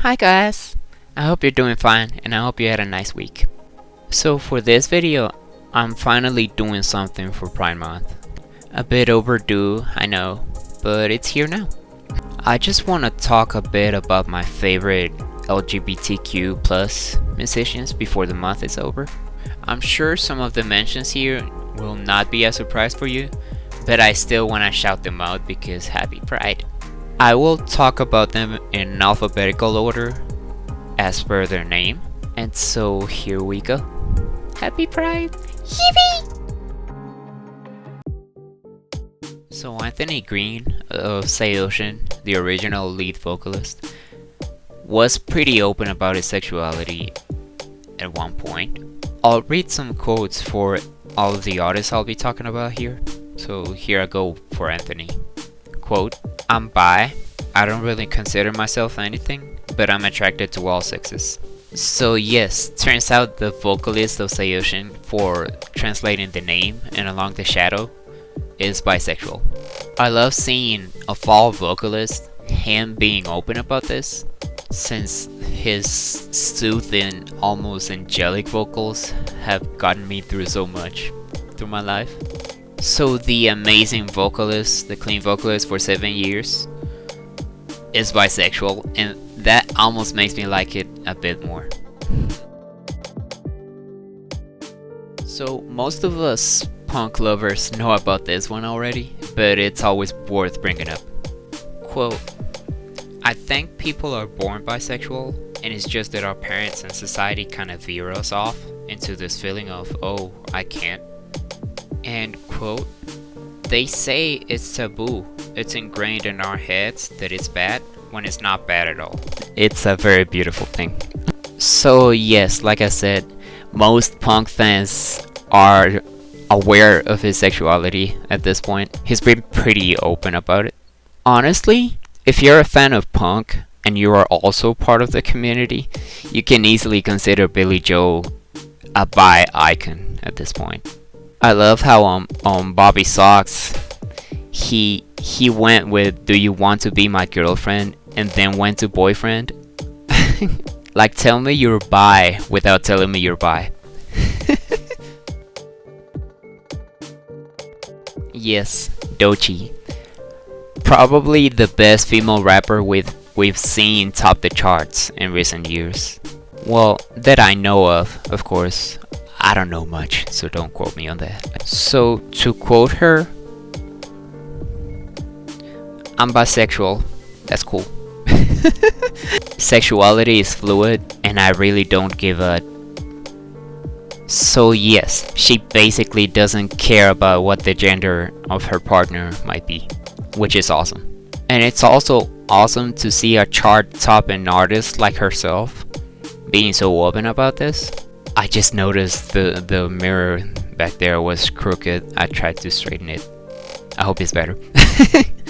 Hi guys! I hope you're doing fine and I hope you had a nice week. So for this video, I'm finally doing something for Pride Month. A bit overdue, I know, but it's here now. I just want to talk a bit about my favorite LGBTQ plus musicians before the month is over. I'm sure some of the mentions here will not be a surprise for you, but I still want to shout them out because happy Pride. I will talk about them in alphabetical order as per their name, and so here we go. Happy Pride! Yippee! So Anthony Green of Say Ocean, the original lead vocalist, was pretty open about his sexuality at one point. I'll read some quotes for all of the artists I'll be talking about here. So here I go for Anthony. Quote, "I'm bi. I don't really consider myself anything, but I'm attracted to all sexes." So yes, turns out the vocalist of Say Ocean, for translating the name and Along the Shadow, is bisexual. I love seeing of all vocalists, him being open about this, since his soothing, almost angelic vocals have gotten me through so much through my life. So the amazing vocalist, the clean vocalist for 7 years, is bisexual, and that almost makes me like it a bit more. So most of us punk lovers know about this one already, but it's always worth bringing up. Quote, "I think people are born bisexual, and it's just that our parents and society kind of veer us off into this feeling of, oh, I can't." And quote, "They say it's taboo. It's ingrained in our heads that it's bad when it's not bad at all." It's a very beautiful thing. So yes, like I said, most punk fans are aware of his sexuality at this point. He's been pretty open about it. Honestly, if you're a fan of punk and you are also part of the community, you can easily consider Billy Joe a bi icon at this point. I love how on Bobby Socks, he went with "Do you want to be my girlfriend?" and then went to boyfriend. Like, tell me you're bi without telling me you're bi. Yes, Doechii. Probably the best female rapper we've seen top the charts in recent years. Well, that I know of course. I don't know much, so don't quote me on that. So, to quote her, "I'm bisexual. That's cool. Sexuality is fluid, and I really don't give a..." So yes, she basically doesn't care about what the gender of her partner might be, which is awesome. And it's also awesome to see a chart-topping artist like herself being so open about this. I just noticed the mirror back there was crooked. I tried to straighten it. I hope it's better.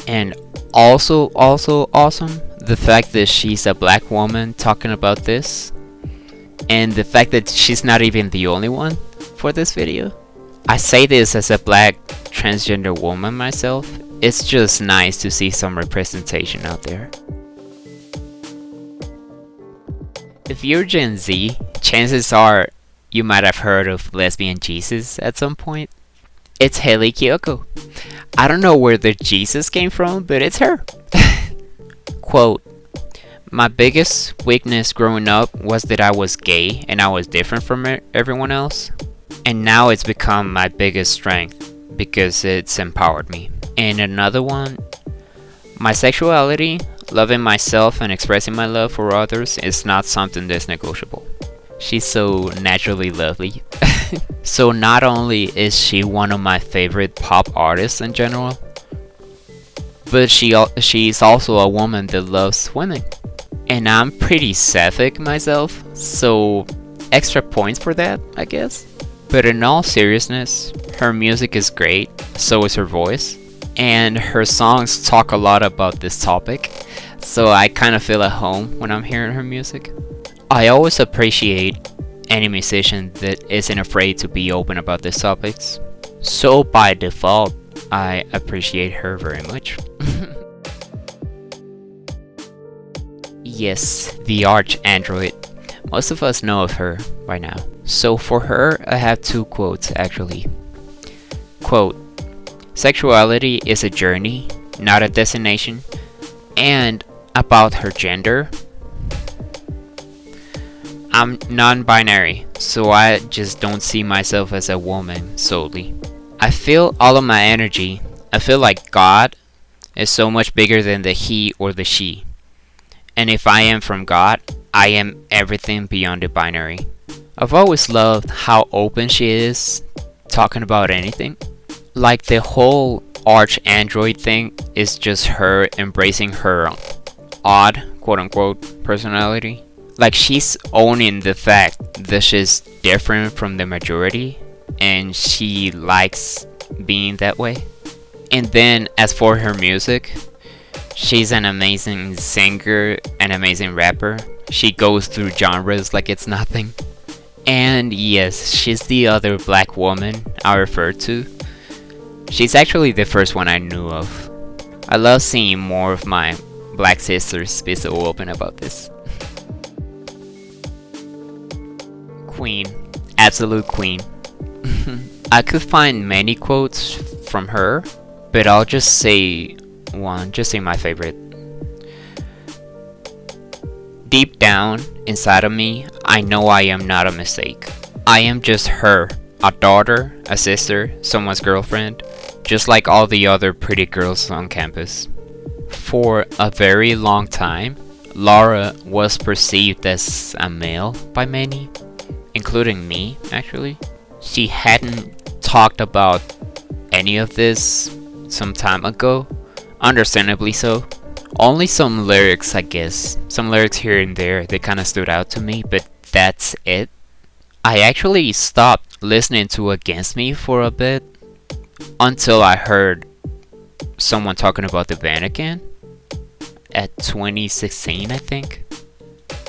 And also awesome, the fact that she's a black woman talking about this, and the fact that she's not even the only one for this video. I say this as a black transgender woman myself. It's just nice to see some representation out there. If you're Gen Z, chances are you might have heard of Lesbian Jesus at some point. It's Hayley Kiyoko. I don't know where the Jesus came from, but it's her. Quote, "My biggest weakness growing up was that I was gay and I was different from everyone else. And now it's become my biggest strength because it's empowered me." And another one, "My sexuality, loving myself and expressing my love for others is not something that's negotiable." She's so naturally lovely. So not only is she one of my favorite pop artists in general, but she's also a woman that loves women. And I'm pretty sapphic myself, so extra points for that, I guess. But in all seriousness, her music is great, so is her voice. And her songs talk a lot about this topic, so I kind of feel at home when I'm hearing her music. I always appreciate any musician that isn't afraid to be open about these topics. So by default, I appreciate her very much. Yes, the arch android. Most of us know of her by now. So for her, I have two quotes actually. Quote, sexuality is a journey, not a destination. And about her gender, I'm non-binary, so I just don't see myself as a woman solely. I feel all of my energy. I feel like God is so much bigger than the he or the she. And if I am from God, I am everything beyond the binary. I've always loved how open she is, talking about anything. Like the whole arch android thing is just her embracing her odd, quote unquote, personality. Like she's owning the fact that she's different from the majority and she likes being that way. And then as for her music, she's an amazing singer, an amazing rapper. She goes through genres like it's nothing. And yes, she's the other black woman I refer to. She's actually the first one I knew of. I love seeing more of my black sisters be so open about this. Queen. Absolute queen. I could find many quotes from her, but I'll just say one, just say my favorite. Deep down inside of me, I know I am not a mistake. I am just her, a daughter, a sister, someone's girlfriend, just like all the other pretty girls on campus. For a very long time, Laura was perceived as a male by many, including me actually. She hadn't talked about any of this some time ago, understandably so. Only some lyrics, I guess. Some lyrics here and there, they kinda stood out to me, but that's it. I actually stopped listening to Against Me for a bit until I heard someone talking about the band again at 2016, I think.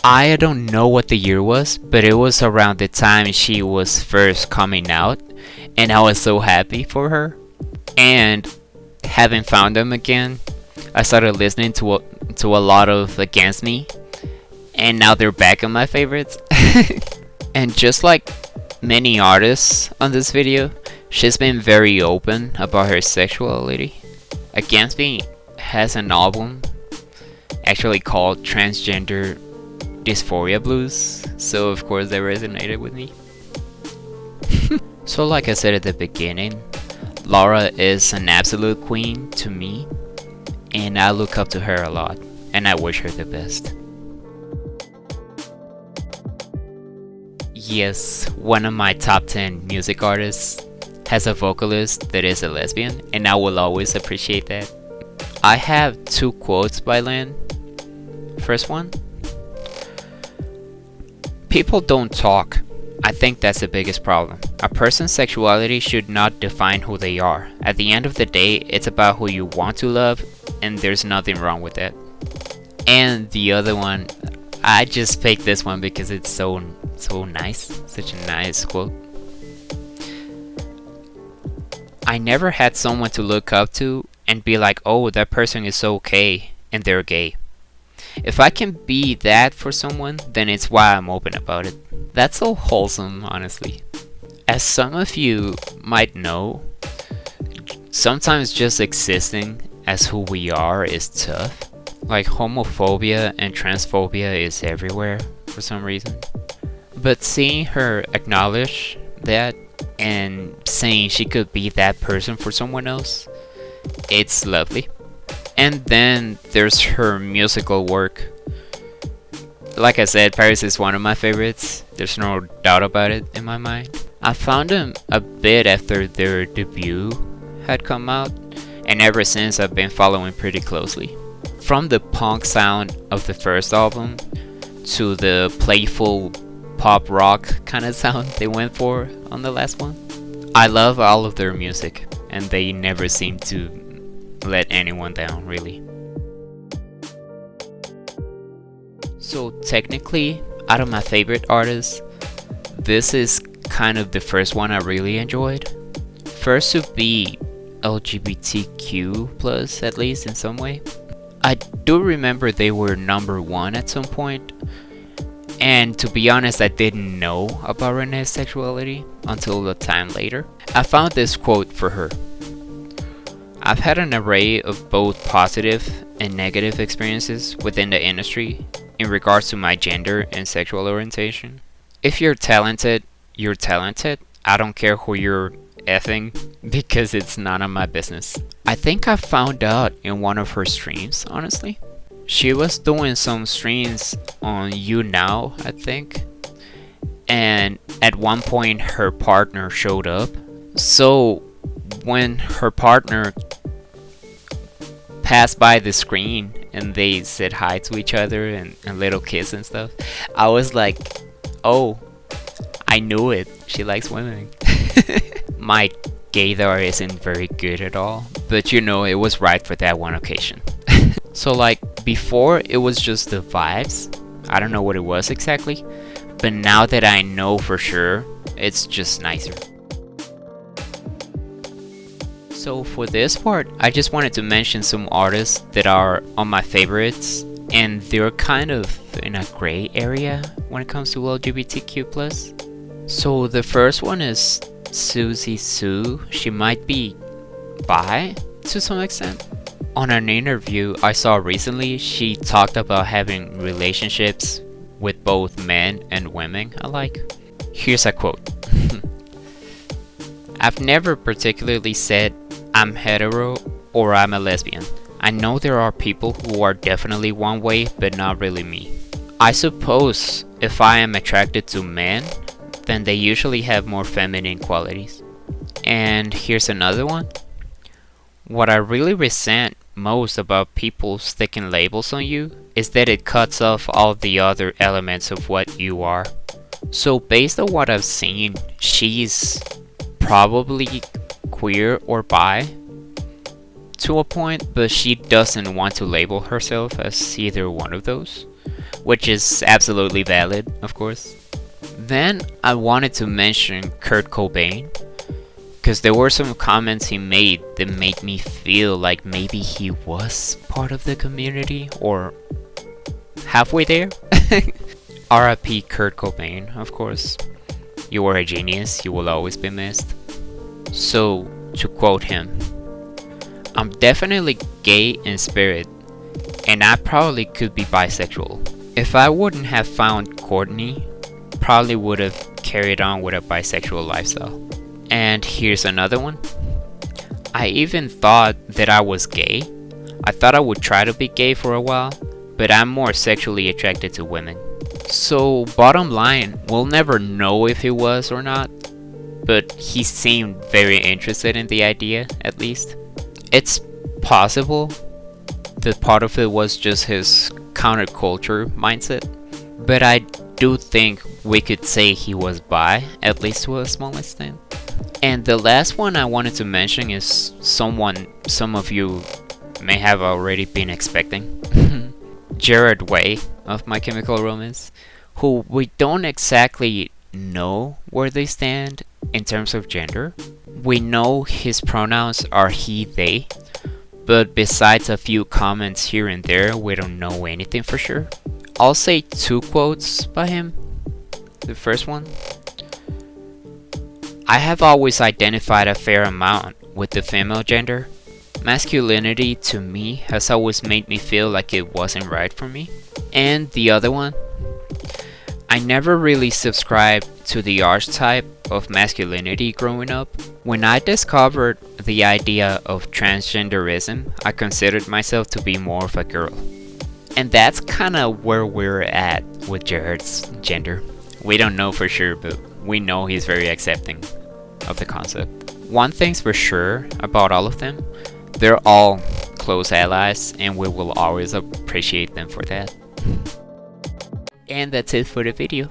I don't know what the year was, but it was around the time she was first coming out, and I was so happy for her. And having found them again, I started listening to a lot of Against Me, and now they're back on my favorites. And just like many artists on this video, she's been very open about her sexuality. Against Me has an album actually called Transgender Dysphoria Blues, so of course that resonated with me. So like I said at the beginning, Laura is an absolute queen to me, and I look up to her a lot, and I wish her the best. Yes, one of my top 10 music artists has a vocalist that is a lesbian, and I will always appreciate that. I have two quotes by Lynn. First one, people don't talk. I think that's the biggest problem. A person's sexuality should not define who they are. At the end of the day, it's about who you want to love, and there's nothing wrong with that. And the other one, I just picked this one because it's so nice. Such a nice quote. I never had someone to look up to and be like, oh, that person is okay and they're gay. If I can be that for someone, then it's why I'm open about it. That's so wholesome, honestly. As some of you might know, sometimes just existing as who we are is tough. Like homophobia and transphobia is everywhere for some reason. But seeing her acknowledge that and saying she could be that person for someone else, it's lovely. And then there's her musical work. Like I said, Paris is one of my favorites. There's no doubt about it in my mind. I found them a bit after their debut had come out, and ever since I've been following pretty closely. From the punk sound of the first album to the playful pop rock kind of sound they went for on the last one. I love all of their music, and they never seem to let anyone down, really. So technically, out of my favorite artists, this is kind of the first one I really enjoyed. First to be LGBTQ plus, at least in some way. I do remember they were number one at some point, and to be honest, I didn't know about Renee's sexuality until a time later. I found this quote for her. I've had an array of both positive and negative experiences within the industry in regards to my gender and sexual orientation. If you're talented, you're talented. I don't care who you're effing because it's none of my business. I think I found out in one of her streams, honestly. She was doing some streams on You Now, I think. And at one point her partner showed up. So when her partner passed by the screen and they said hi to each other and a little kiss and stuff, I was like, oh, I knew it. She likes women. My gaydar isn't very good at all, but you know, it was right for that one occasion. So like before it was just the vibes. I don't know what it was exactly, but now that I know for sure, it's just nicer. So for this part, I just wanted to mention some artists that are on my favorites, and they're kind of in a gray area when it comes to LGBTQ+. So the first one is Suzy Sue. She might be bi to some extent. On an interview I saw recently, she talked about having relationships with both men and women alike. Here's a quote. I've never particularly said I'm hetero or I'm a lesbian. I know there are people who are definitely one way, but not really me. I suppose if I am attracted to men, then they usually have more feminine qualities. And here's another one. What I really resent most about people sticking labels on you is that it cuts off all the other elements of what you are. So based on what I've seen, she's probably queer or bi to a point, but she doesn't want to label herself as either one of those, which is absolutely valid, of course. Then I wanted to mention Kurt Cobain, because there were some comments he made that made me feel like maybe he was part of the community or halfway there. R.I.P. Kurt Cobain, of course. You were a genius, you will always be missed. So, to quote him, I'm definitely gay in spirit, and I probably could be bisexual. If I wouldn't have found Courtney, probably would have carried on with a bisexual lifestyle. And here's another one. I even thought that I was gay. I thought I would try to be gay for a while, but I'm more sexually attracted to women. So bottom line, we'll never know if he was or not, but he seemed very interested in the idea, at least. It's possible that part of it was just his counterculture mindset, but I do think we could say he was bi, at least to a small extent. And the last one I wanted to mention is someone some of you may have already been expecting. Jared Way of My Chemical Romance, who we don't exactly know where they stand in terms of gender. We know his pronouns are he, they, but besides a few comments here and there, we don't know anything for sure. I'll say two quotes by him. The first one, I have always identified a fair amount with the female gender. Masculinity to me has always made me feel like it wasn't right for me. And the other one, I never really subscribed to the archetype of masculinity growing up. When I discovered the idea of transgenderism, I considered myself to be more of a girl. And that's kinda where we're at with Jared's gender. We don't know for sure, but we know he's very accepting of the concept. One thing's for sure about all of them, they're all close allies and we will always appreciate them for that. And that's it for the video.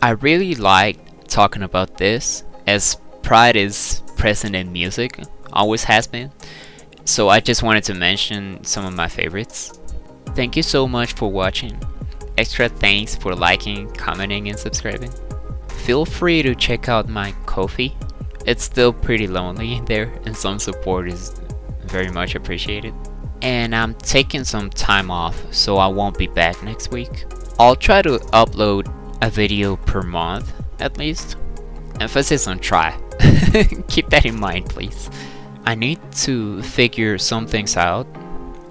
I really liked talking about this, as pride is present in music, always has been. So I just wanted to mention some of my favorites. Thank you so much for watching. Extra thanks for liking, commenting, and subscribing. Feel free to check out my Ko-fi. It's still pretty lonely in there, and some support is very much appreciated. and I'm taking some time off, so I won't be back next week. I'll try to upload a video per month at least. Emphasis on try. Keep that in mind, please. I need to figure some things out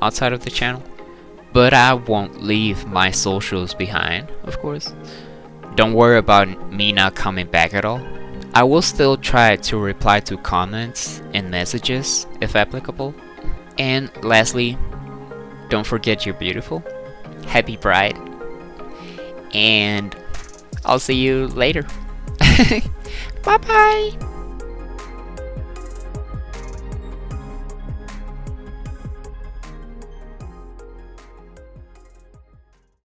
outside of the channel, but I won't leave my socials behind, of course. Don't worry about me not coming back at all. I will still try to reply to comments and messages if applicable. And lastly, don't forget you're beautiful. Happy Pride. And I'll see you later. Bye bye.